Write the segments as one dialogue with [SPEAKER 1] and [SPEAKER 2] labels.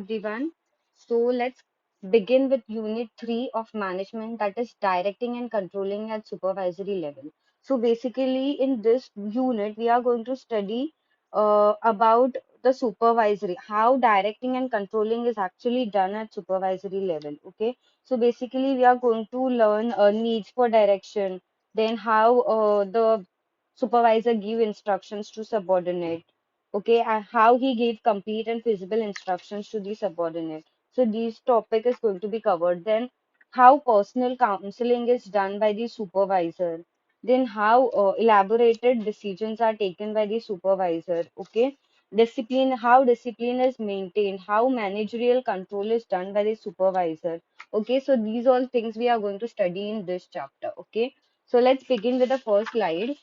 [SPEAKER 1] everyone. So let's begin with Unit 3 of Management, that is directing and controlling at supervisory level. So basically, in this unit, we are going to study about the supervisory, how directing and controlling is actually done at supervisory level. Okay, so basically, we are going to learn needs for direction, then how the supervisor give instructions to subordinate, okay, and how he gave complete and feasible instructions to the subordinate. So this topic is going to be covered. Then how personal counseling is done by the supervisor. Then how elaborated decisions are taken by the supervisor. Okay, discipline, how discipline is maintained, how managerial control is done by the supervisor. Okay, so these all things we are going to study in this chapter. Okay, so let's begin with the first slide.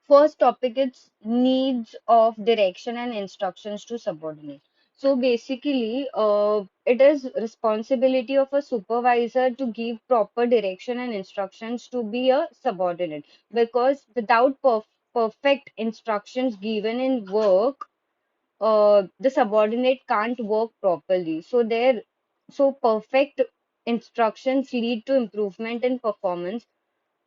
[SPEAKER 1] First topic is needs of direction and instructions to subordinate. So basically, it is responsibility of a supervisor to give proper direction and instructions to be a subordinate, because without perfect instructions given in work, the subordinate can't work properly. So perfect instructions lead to improvement in performance,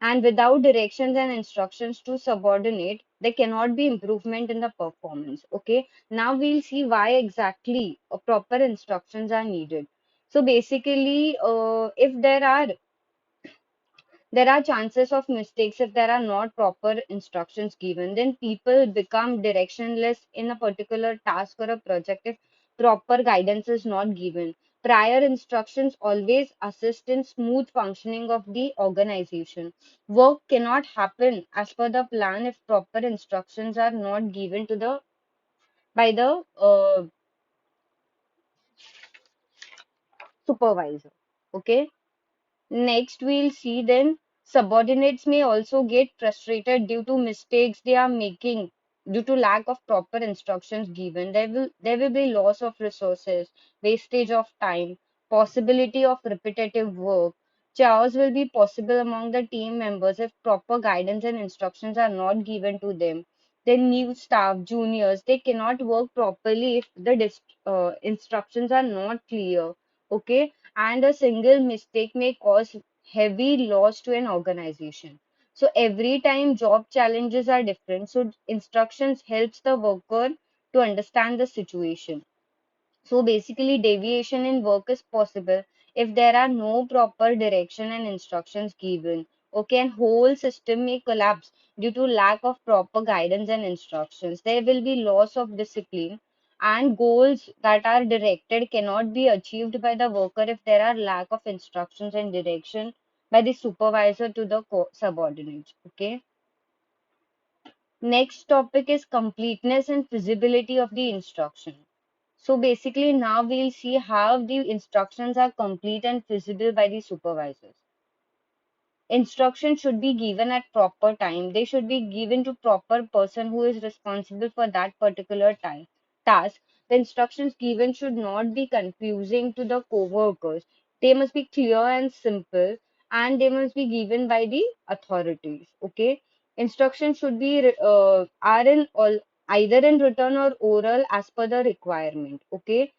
[SPEAKER 1] and without directions and instructions to subordinate, there cannot be improvement in the performance. Okay, now we'll see why exactly proper instructions are needed. So basically, if there are chances of mistakes if there are not proper instructions given. Then people become directionless in a particular task or a project if proper guidance is not given. Prior instructions always assist in smooth functioning of the organization. Work cannot happen as per the plan if proper instructions are not given to the by the supervisor. Okay. Next, we'll see then subordinates may also get frustrated due to mistakes they are making due to lack of proper instructions given. There will be loss of resources, wastage of time, possibility of repetitive work. Chaos will be possible among the team members if proper guidance and instructions are not given to them. Then new staff, juniors, they cannot work properly if the instructions are not clear. Okay, and a single mistake may cause heavy loss to an organization. So every time job challenges are different, so instructions helps the worker to understand the situation. So basically, deviation in work is possible if there are no proper direction and instructions given. Okay, and whole system may collapse due to lack of proper guidance and instructions. There will be loss of discipline, and goals that are directed cannot be achieved by the worker if there are lack of instructions and direction by the supervisor to the subordinates. Okay. Next topic is completeness and feasibility of the instruction. So basically, now we'll see how the instructions are complete and feasible by the supervisors. Instructions should be given at proper time. They should be given to proper person who is responsible for that particular time task. The instructions given should not be confusing to the co-workers. They must be clear and simple, and they must be given by the authorities. Okay, instructions should be are in all either in written or oral as per the requirement. Okay,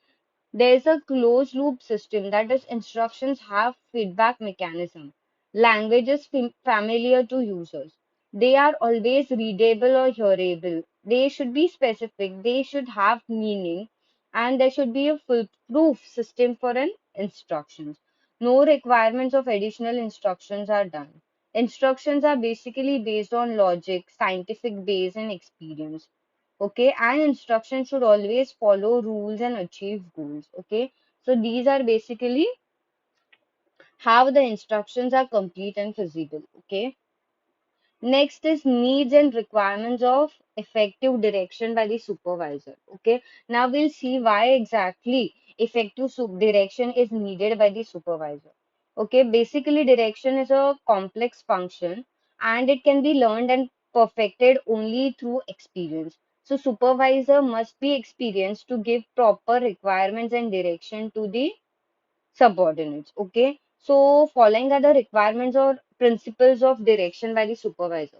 [SPEAKER 1] there is a closed loop system, that is, instructions have feedback mechanism. Language is familiar to users. They are always readable or hearable. They should be specific. They should have meaning, and there should be a foolproof system for an instructions. No requirements of additional instructions are done. Instructions are basically based on logic, scientific base, and experience. Okay, and instructions should always follow rules and achieve goals. Okay, so these are basically how the instructions are complete and feasible. Okay, next is needs and requirements of effective direction by the supervisor. Okay, now we'll see why exactly effective direction is needed by the supervisor. Okay, basically direction is a complex function, and it can be learned and perfected only through experience. So supervisor must be experienced to give proper requirements and direction to the subordinates. Okay, so following are the requirements or principles of direction by the supervisor.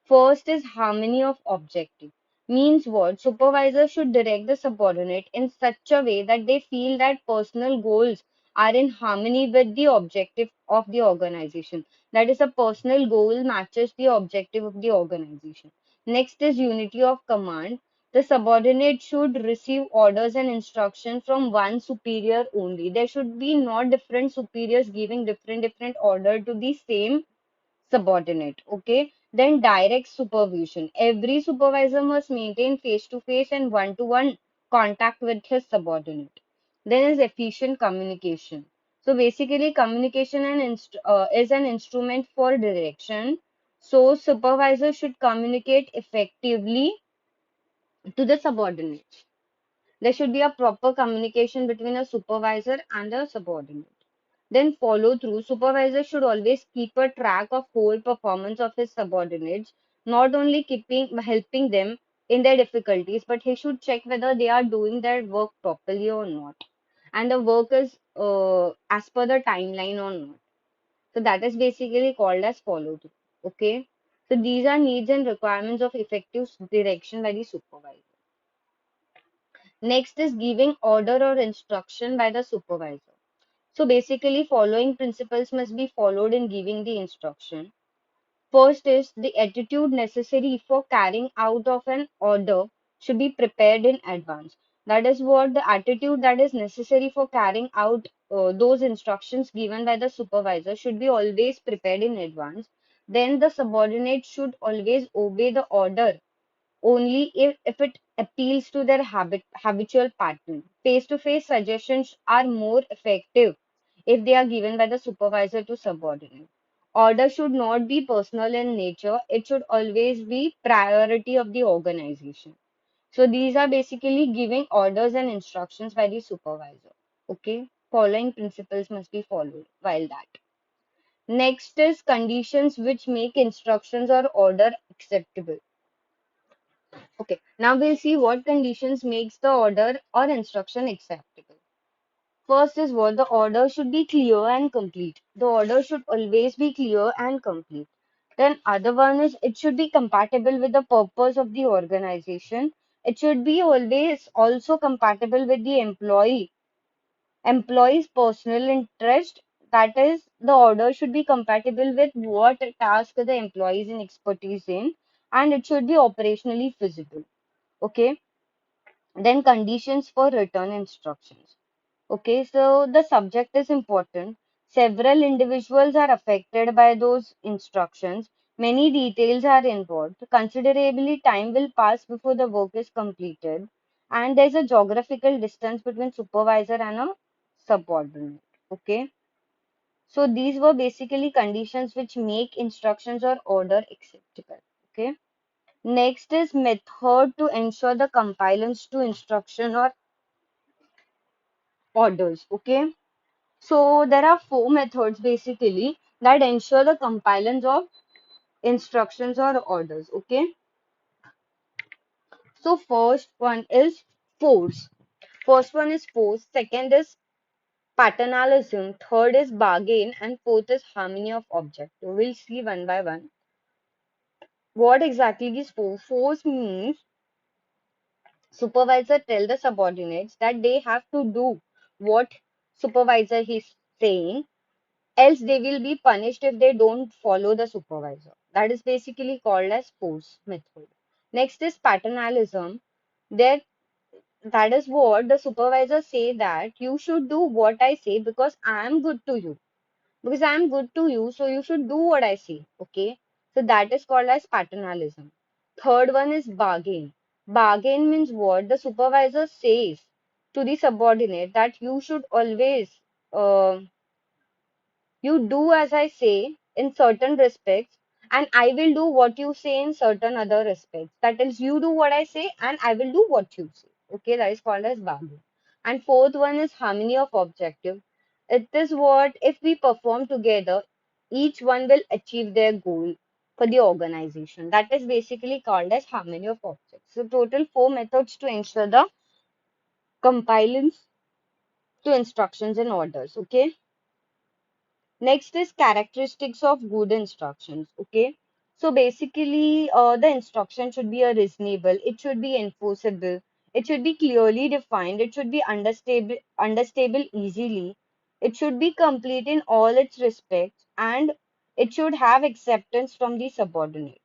[SPEAKER 1] First is harmony of objective. Means what? Supervisor should direct the subordinate in such a way that they feel that personal goals are in harmony with the objective of the organization. That is, a personal goal matches the objective of the organization. Next is unity of command. The subordinate should receive orders and instructions from one superior only. There should be not different superiors giving different order to the same subordinate. Okay, then direct supervision. Every supervisor must maintain face to face and one to one contact with his subordinate. Then is efficient communication. So basically communication is an instrument for direction. So supervisor should communicate effectively to the subordinates. There should be a proper communication between a supervisor and a subordinate. Then follow through. Supervisor should always keep a track of whole performance of his subordinates, not only keeping helping them in their difficulties, but he should check whether they are doing their work properly or not, and the work is as per the timeline or not. So that is basically called as follow through. Okay. So these are needs and requirements of effective direction by the supervisor. Next is giving order or instruction by the supervisor. So basically, following principles must be followed in giving the instruction. First is the attitude necessary for carrying out of an order should be prepared in advance. That is what the attitude that is necessary for carrying out those instructions given by the supervisor should be always prepared in advance. Then the subordinate should always obey the order only if it appeals to their habitual pattern. Face to face suggestions are more effective if they are given by the supervisor to subordinate. Order should not be personal in nature, it should always be priority of the organization. So these are basically giving orders and instructions by the supervisor. Okay, following principles must be followed while that. Next is conditions which make instructions or order acceptable. Okay, now we'll see what conditions makes the order or instruction acceptable. First is what the order should be clear and complete. The order should always be clear and complete. Then other one is it should be compatible with the purpose of the organization. It should be always also compatible with the employee's personal interest. That is, the order should be compatible with what task the employee is in expertise in, and it should be operationally feasible. Okay, then conditions for return instructions. Okay, so the subject is important. Several individuals are affected by those instructions. Many details are involved. Considerably time will pass before the work is completed. And there's a geographical distance between supervisor and a subordinate. Okay, so these were basically conditions which make instructions or order acceptable. Okay, next is method to ensure the compliance to instruction or orders. Okay, so there are four methods basically that ensure the compliance of instructions or orders. Okay, so first one is force. First one is force. Second is paternalism. Third is bargain, and fourth is harmony of object. So we'll see one by one. What exactly is force? Force means supervisor tell the subordinates that they have to do what supervisor is saying, else they will be punished if they don't follow the supervisor. That is basically called as force method. Next is paternalism. There, that is what the supervisor say that you should do what I say because I am good to you. Because I am good to you, so you should do what I say. Okay. So that is called as paternalism. Third one is bargain. Bargain means what? The supervisor says to the subordinate that you should always uh, you do as I say in certain respects, and I will do what you say in certain other respects. That is, you do what I say, and I will do what you say. Okay, that is called as bargain. And fourth one is harmony of objective. It is what if we perform together, each one will achieve their goal for the organization. That is basically called as harmony of objects. So total four methods to ensure the compliance to instructions and orders. Okay. Next is characteristics of good instructions. Okay. So basically, the instruction should be a reasonable, it should be enforceable, it should be clearly defined, it should be understandable easily, it should be complete in all its respects, and it should have acceptance from the subordinate.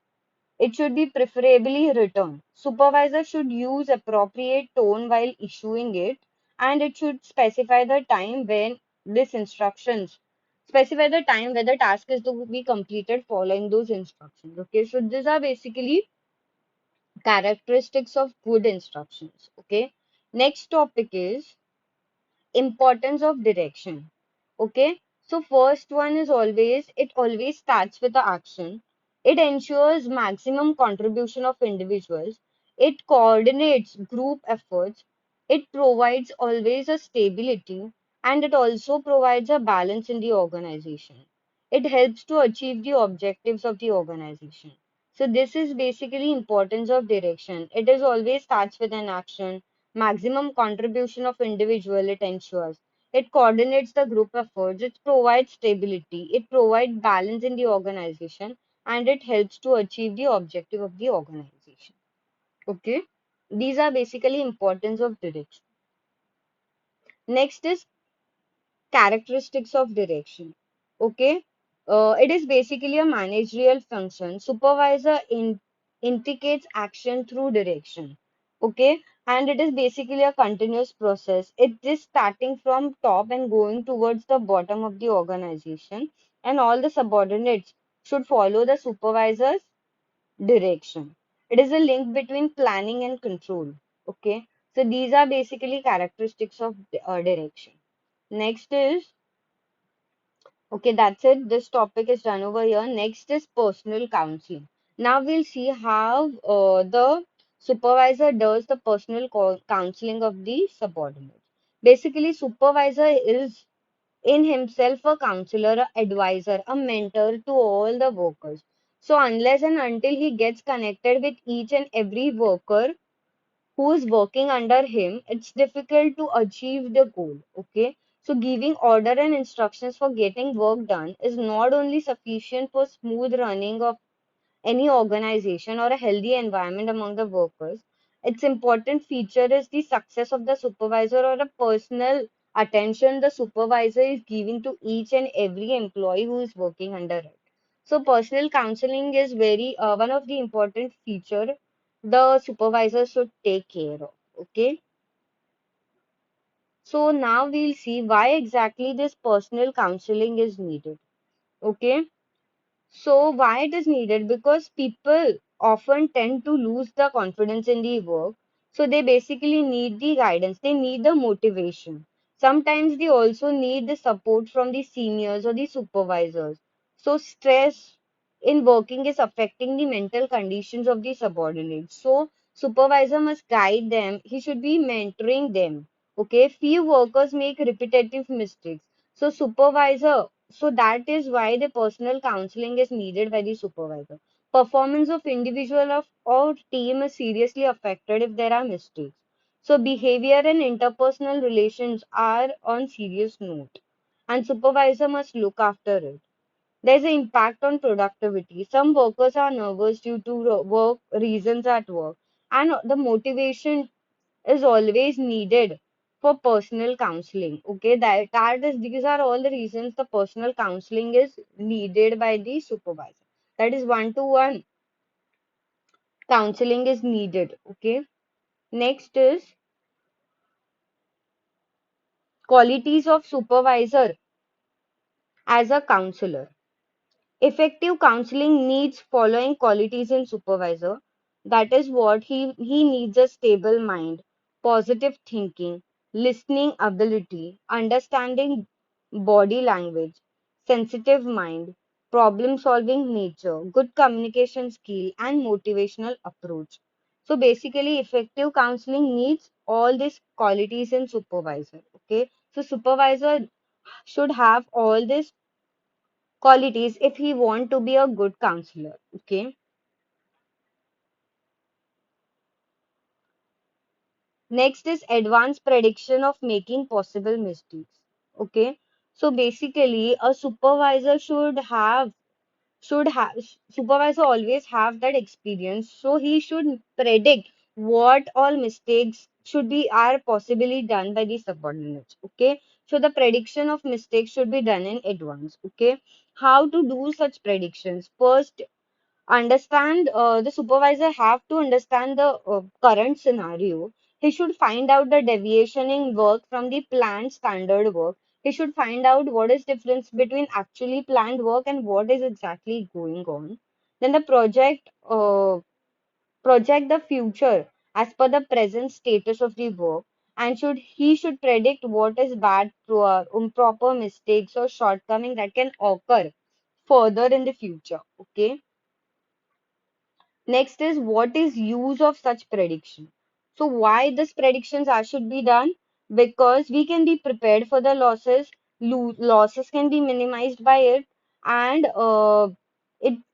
[SPEAKER 1] It should be preferably written. Supervisor should use appropriate tone while issuing it, and it should specify the time when this instructions specify the time when the task is to be completed following those instructions. Okay, so these are basically characteristics of good instructions. Okay, next topic is importance of direction. Okay, so first one is always, it always starts with the action. It ensures maximum contribution of individuals. It coordinates group efforts. It provides always a stability, and it also provides a balance in the organization. It helps to achieve the objectives of the organization. So this is basically importance of direction. It is always starts with an action, maximum contribution of individual it ensures. It coordinates the group efforts, it provides stability, it provides balance in the organization, and it helps to achieve the objective of the organization. Okay, these are basically importance of direction. Next is characteristics of direction. Okay, it is basically a managerial function. Supervisor indicates action through direction. Okay, and it is basically a continuous process. It is starting from top and going towards the bottom of the organization, and all the subordinates should follow the supervisor's direction. It is a link between planning and control. Okay, so these are basically characteristics of direction. Next is, okay, that's it. This topic is done over here. Next is personal counseling. Now we'll see how the supervisor does the personal counseling of the subordinates. Basically, supervisor is in himself a counselor, a advisor, a mentor to all the workers. So unless and until he gets connected with each and every worker who is working under him, it's difficult to achieve the goal. Okay, so giving order and instructions for getting work done is not only sufficient for smooth running of any organization or a healthy environment among the workers. Its important feature is the success of the supervisor or a personal attention the supervisor is giving to each and every employee who is working under it. So personal counseling is very one of the important feature the supervisor should take care of. Okay. So now we'll see why exactly this personal counseling is needed. Okay. So why it is needed? Because people often tend to lose the confidence in the work. So they basically need the guidance. They need the motivation. Sometimes they also need the support from the seniors or the supervisors. So stress in working is affecting the mental conditions of the subordinates. So supervisor must guide them. He should be mentoring them. Okay. Few workers make repetitive mistakes. So that is why the personal counseling is needed by the supervisor. Performance of individual of or team is seriously affected if there are mistakes. So behavior and interpersonal relations are on serious note, and supervisor must look after it. There's an impact on productivity. Some workers are nervous due to work reasons at work, and the motivation is always needed for personal counseling. Okay, that is, these are all the reasons the personal counseling is needed by the supervisor. That is one-to-one counseling is needed. Okay, next is qualities of supervisor as a counselor. Effective counseling needs following qualities in supervisor. That is what he needs: a stable mind, positive thinking, listening ability, understanding body language, sensitive mind, problem solving nature, good communication skill, and motivational approach. So basically, effective counseling needs all these qualities in supervisor. Okay, so supervisor should have all these qualities if he want to be a good counselor. Okay, next is advanced prediction of making possible mistakes. Okay, so basically a supervisor should have should have supervisor always have that experience, so he should predict what all mistakes should be are possibly done by the subordinates. Okay, so the prediction of mistakes should be done in advance. Okay, how to do such predictions? First, understand the supervisor have to understand the current scenario. He should find out the deviation in work from the planned standard work. He should find out what is difference between actually planned work and what is exactly going on. Then the project the future as per the present status of the work, and should predict what is bad, poor, improper mistakes or shortcoming that can occur further in the future. Okay, next is what is use of such prediction. So why this predictions are should be done? Because we can be prepared for the losses. Losses can be minimized by it, and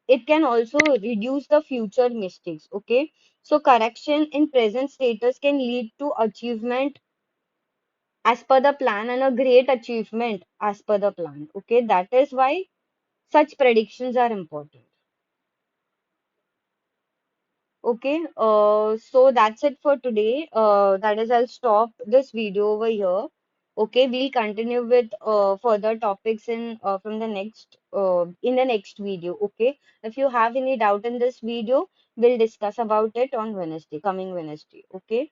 [SPEAKER 1] it can also reduce the future mistakes. Okay, so correction in present status can lead to achievement as per the plan and a great achievement as per the plan. Okay, that is why such predictions are important. Okay, so that's it for today. That is, I'll stop this video over here. Okay, we'll continue with further topics from the next in the next video. Okay, if you have any doubt in this video, we'll discuss about it on Wednesday, coming Wednesday. Okay.